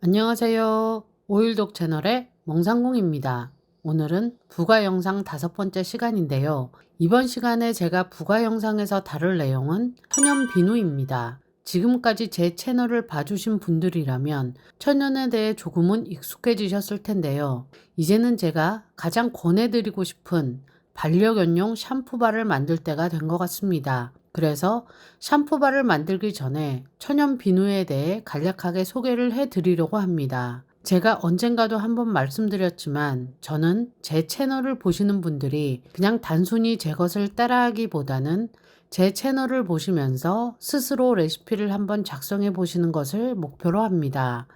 안녕하세요. 오일독 채널의 멍상공입니다. 오늘은 부가 영상 5번째 시간인데요. 이번 시간에 제가 부가 영상에서 다룰 내용은 천연 비누입니다. 지금까지 제 채널을 봐주신 분들이라면 천연에 대해 조금은 익숙해지셨을 텐데요. 이제는 제가 가장 권해드리고 싶은 반려견용 샴푸바를 만들 때가 된 것 같습니다. 그래서 샴푸바를 만들기 전에 천연 비누에 대해 간략하게 소개를 해드리려고 합니다. 제가 언젠가도 한번 말씀드렸지만 저는 제 채널을 보시는 분들이 그냥 단순히 제 것을 따라하기보다는 제 채널을 보시면서 스스로 레시피를 한번 작성해 보시는 것을 목표로 합니다.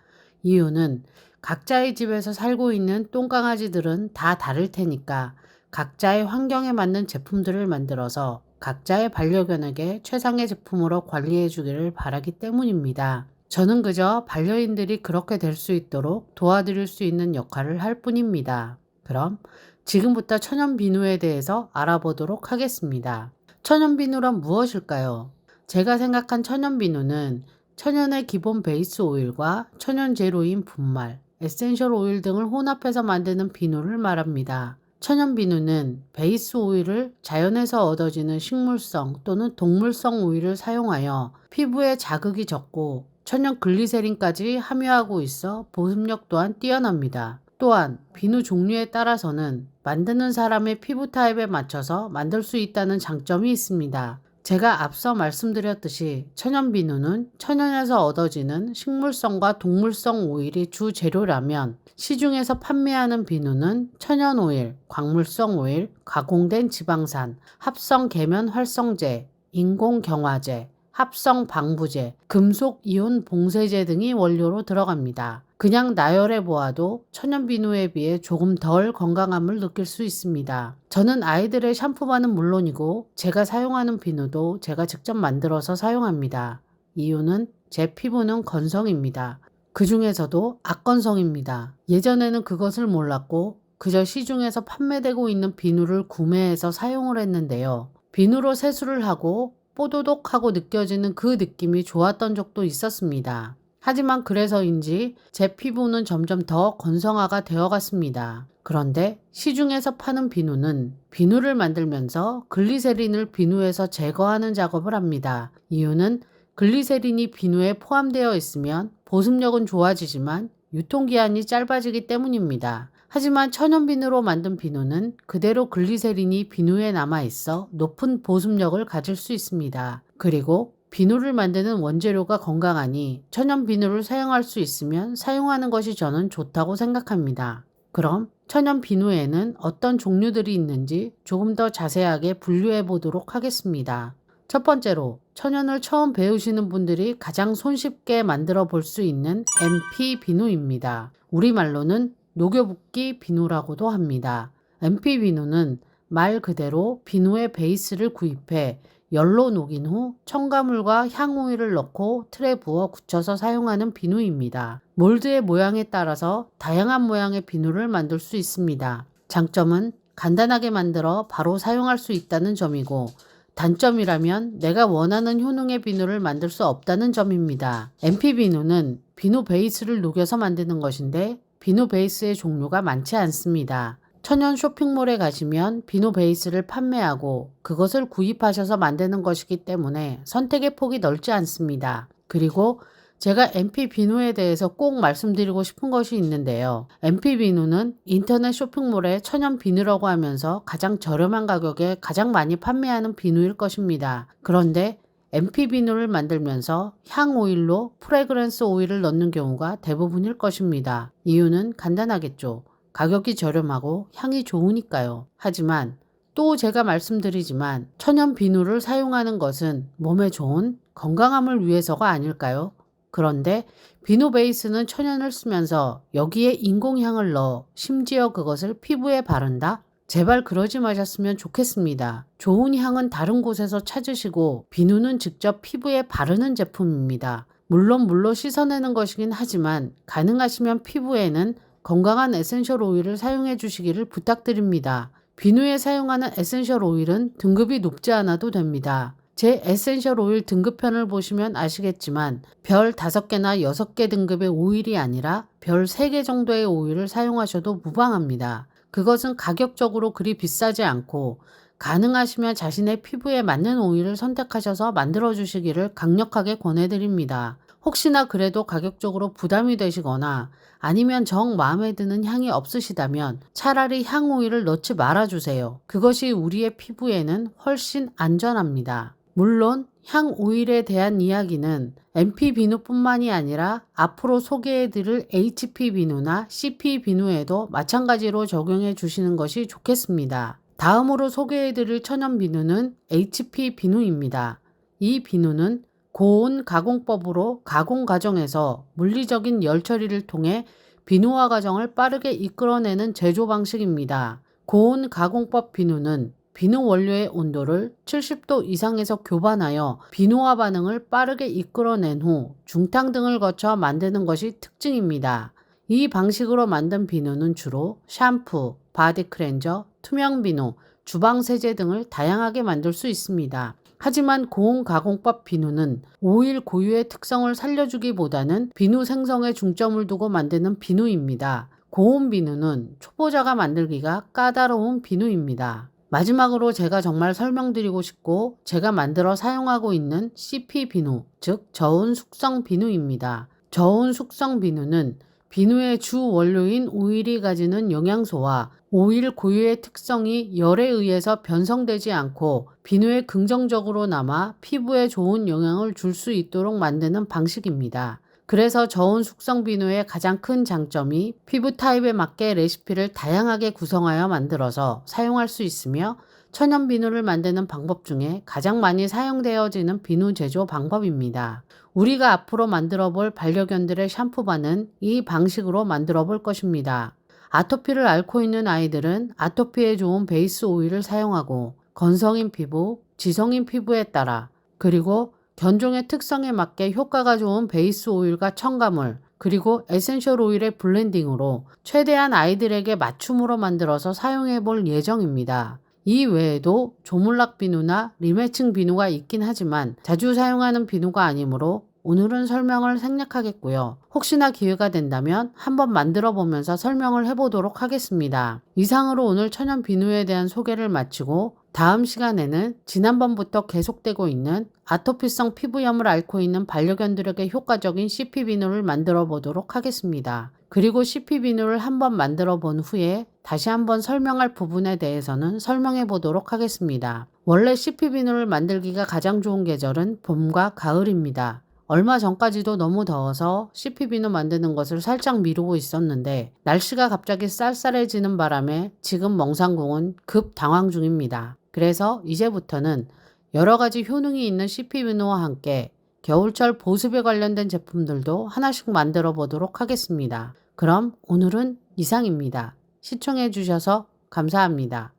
이유는 각자의 집에서 살고 있는 똥강아지들은 다 다를 테니까 각자의 환경에 맞는 제품들을 만들어서 각자의 반려견에게 최상의 제품으로 관리해 주기를 바라기 때문입니다. 저는 그저 반려인들이 그렇게 될 수 있도록 도와드릴 수 있는 역할을 할 뿐입니다. 그럼 지금부터 천연 비누에 대해서 알아보도록 하겠습니다. 천연 비누란 무엇일까요? 제가 생각한 천연 비누는 천연의 기본 베이스 오일과 천연 재료인 분말, 에센셜 오일 등을 혼합해서 만드는 비누를 말합니다. 천연 비누는 베이스 오일을 자연에서 얻어지는 식물성 또는 동물성 오일을 사용하여 피부에 자극이 적고 천연 글리세린까지 함유하고 있어 보습력 또한 뛰어납니다. 또한 비누 종류에 따라서는 만드는 사람의 피부 타입에 맞춰서 만들 수 있다는 장점이 있습니다. 제가 앞서 말씀드렸듯이 천연 비누는 천연에서 얻어지는 식물성과 동물성 오일이 주 재료라면 시중에서 판매하는 비누는 천연 오일, 광물성 오일, 가공된 지방산, 합성 계면 활성제, 인공 경화제, 합성 방부제, 금속 이온 봉쇄제 등이 원료로 들어갑니다. 그냥 나열해 보아도 천연 비누에 비해 조금 덜 건강함을 느낄 수 있습니다. 저는 아이들의 샴푸바는 물론이고 제가 사용하는 비누도 제가 직접 만들어서 사용합니다. 이유는 제 피부는 건성입니다. 그 중에서도 악건성입니다. 예전에는 그것을 몰랐고 그저 시중에서 판매되고 있는 비누를 구매해서 사용을 했는데요. 비누로 세수를 하고 뽀도독하고 느껴지는 그 느낌이 좋았던 적도 있었습니다. 하지만 그래서인지 제 피부는 점점 더 건성화가 되어갔습니다. 그런데 시중에서 파는 비누는 비누를 만들면서 글리세린을 비누에서 제거하는 작업을 합니다. 이유는 글리세린이 비누에 포함되어 있으면 보습력은 좋아지지만 유통기한이 짧아지기 때문입니다. 하지만 천연 비누로 만든 비누는 그대로 글리세린이 비누에 남아있어 높은 보습력을 가질 수 있습니다. 그리고 비누를 만드는 원재료가 건강하니 천연 비누를 사용할 수 있으면 사용하는 것이 저는 좋다고 생각합니다. 그럼 천연 비누에는 어떤 종류들이 있는지 조금 더 자세하게 분류해 보도록 하겠습니다. 첫 번째로 천연을 처음 배우시는 분들이 가장 손쉽게 만들어 볼 수 있는 MP 비누입니다. 우리말로는 녹여붓기 비누라고도 합니다. MP 비누는 말 그대로 비누의 베이스를 구입해 열로 녹인 후 첨가물과 향오일을 넣고 틀에 부어 굳혀서 사용하는 비누입니다. 몰드의 모양에 따라서 다양한 모양의 비누를 만들 수 있습니다. 장점은 간단하게 만들어 바로 사용할 수 있다는 점이고 단점이라면 내가 원하는 효능의 비누를 만들 수 없다는 점입니다. MP 비누는 비누 베이스를 녹여서 만드는 것인데 비누 베이스의 종류가 많지 않습니다. 천연 쇼핑몰에 가시면 비누 베이스를 판매하고 그것을 구입하셔서 만드는 것이기 때문에 선택의 폭이 넓지 않습니다. 그리고 제가 MP 비누에 대해서 꼭 말씀드리고 싶은 것이 있는데요. MP 비누는 인터넷 쇼핑몰에 천연 비누라고 하면서 가장 저렴한 가격에 가장 많이 판매하는 비누일 것입니다. 그런데 MP 비누를 만들면서 향 오일로 프레그런스 오일을 넣는 경우가 대부분일 것입니다. 이유는 간단하겠죠. 가격이 저렴하고 향이 좋으니까요. 하지만 또 제가 말씀드리지만 천연 비누를 사용하는 것은 몸에 좋은 건강함을 위해서가 아닐까요? 그런데 비누 베이스는 천연을 쓰면서 여기에 인공향을 넣어 심지어 그것을 피부에 바른다? 제발 그러지 마셨으면 좋겠습니다. 좋은 향은 다른 곳에서 찾으시고 비누는 직접 피부에 바르는 제품입니다. 물론 물로 씻어내는 것이긴 하지만 가능하시면 피부에는 건강한 에센셜 오일을 사용해 주시기를 부탁드립니다. 비누에 사용하는 에센셜 오일은 등급이 높지 않아도 됩니다. 제 에센셜 오일 등급편을 보시면 아시겠지만 별 5개나 6개 등급의 오일이 아니라 별 3개 정도의 오일을 사용하셔도 무방합니다. 그것은 가격적으로 그리 비싸지 않고 가능하시면 자신의 피부에 맞는 오일을 선택하셔서 만들어 주시기를 강력하게 권해드립니다. 혹시나 그래도 가격적으로 부담이 되시거나 아니면 정 마음에 드는 향이 없으시다면 차라리 향 오일을 넣지 말아주세요. 그것이 우리의 피부에는 훨씬 안전합니다. 물론 향 오일에 대한 이야기는 MP 비누뿐만이 아니라 앞으로 소개해드릴 HP 비누나 CP 비누에도 마찬가지로 적용해 주시는 것이 좋겠습니다. 다음으로 소개해드릴 천연 비누는 HP 비누입니다. 이 비누는 고온 가공법으로 가공 과정에서 물리적인 열 처리를 통해 비누화 과정을 빠르게 이끌어내는 제조 방식입니다. 고온 가공법 비누는 비누 원료의 온도를 70도 이상에서 교반하여 비누화 반응을 빠르게 이끌어낸 후 중탕 등을 거쳐 만드는 것이 특징입니다. 이 방식으로 만든 비누는 주로 샴푸, 바디 클렌저, 투명 비누, 주방 세제 등을 다양하게 만들 수 있습니다. 하지만 고온 가공법 비누는 오일 고유의 특성을 살려주기보다는 비누 생성에 중점을 두고 만드는 비누입니다. 고온 비누는 초보자가 만들기가 까다로운 비누입니다. 마지막으로 제가 정말 설명드리고 싶고 제가 만들어 사용하고 있는 CP 비누, 즉 저온 숙성 비누입니다. 저온 숙성 비누는 비누의 주 원료인 오일이 가지는 영양소와 오일 고유의 특성이 열에 의해서 변성되지 않고 비누에 긍정적으로 남아 피부에 좋은 영향을 줄 수 있도록 만드는 방식입니다. 그래서 저온 숙성 비누의 가장 큰 장점이 피부 타입에 맞게 레시피를 다양하게 구성하여 만들어서 사용할 수 있으며 천연 비누를 만드는 방법 중에 가장 많이 사용되어지는 비누 제조 방법입니다. 우리가 앞으로 만들어 볼 반려견들의 샴푸바는 이 방식으로 만들어 볼 것입니다. 아토피를 앓고 있는 아이들은 아토피에 좋은 베이스 오일을 사용하고 건성인 피부, 지성인 피부에 따라 그리고 견종의 특성에 맞게 효과가 좋은 베이스 오일과 첨가물 그리고 에센셜 오일의 블렌딩으로 최대한 아이들에게 맞춤으로 만들어서 사용해 볼 예정입니다. 이 외에도 조물락 비누나 리매칭 비누가 있긴 하지만 자주 사용하는 비누가 아니므로 오늘은 설명을 생략하겠고요. 혹시나 기회가 된다면 한번 만들어 보면서 설명을 해보도록 하겠습니다. 이상으로 오늘 천연 비누에 대한 소개를 마치고 다음 시간에는 지난번부터 계속되고 있는 아토피성 피부염을 앓고 있는 반려견들에게 효과적인 CP 비누를 만들어 보도록 하겠습니다. 그리고 CP 비누를 한번 만들어 본 후에 다시 한번 설명할 부분에 대해서는 설명해 보도록 하겠습니다. 원래 CP 비누를 만들기가 가장 좋은 계절은 봄과 가을입니다. 얼마 전까지도 너무 더워서 CP 비누 만드는 것을 살짝 미루고 있었는데 날씨가 갑자기 쌀쌀해지는 바람에 지금 멍상공은 급 당황 중입니다. 그래서 이제부터는 여러 가지 효능이 있는 CP 비누와 함께 겨울철 보습에 관련된 제품들도 하나씩 만들어 보도록 하겠습니다. 그럼 오늘은 이상입니다. 시청해 주셔서 감사합니다.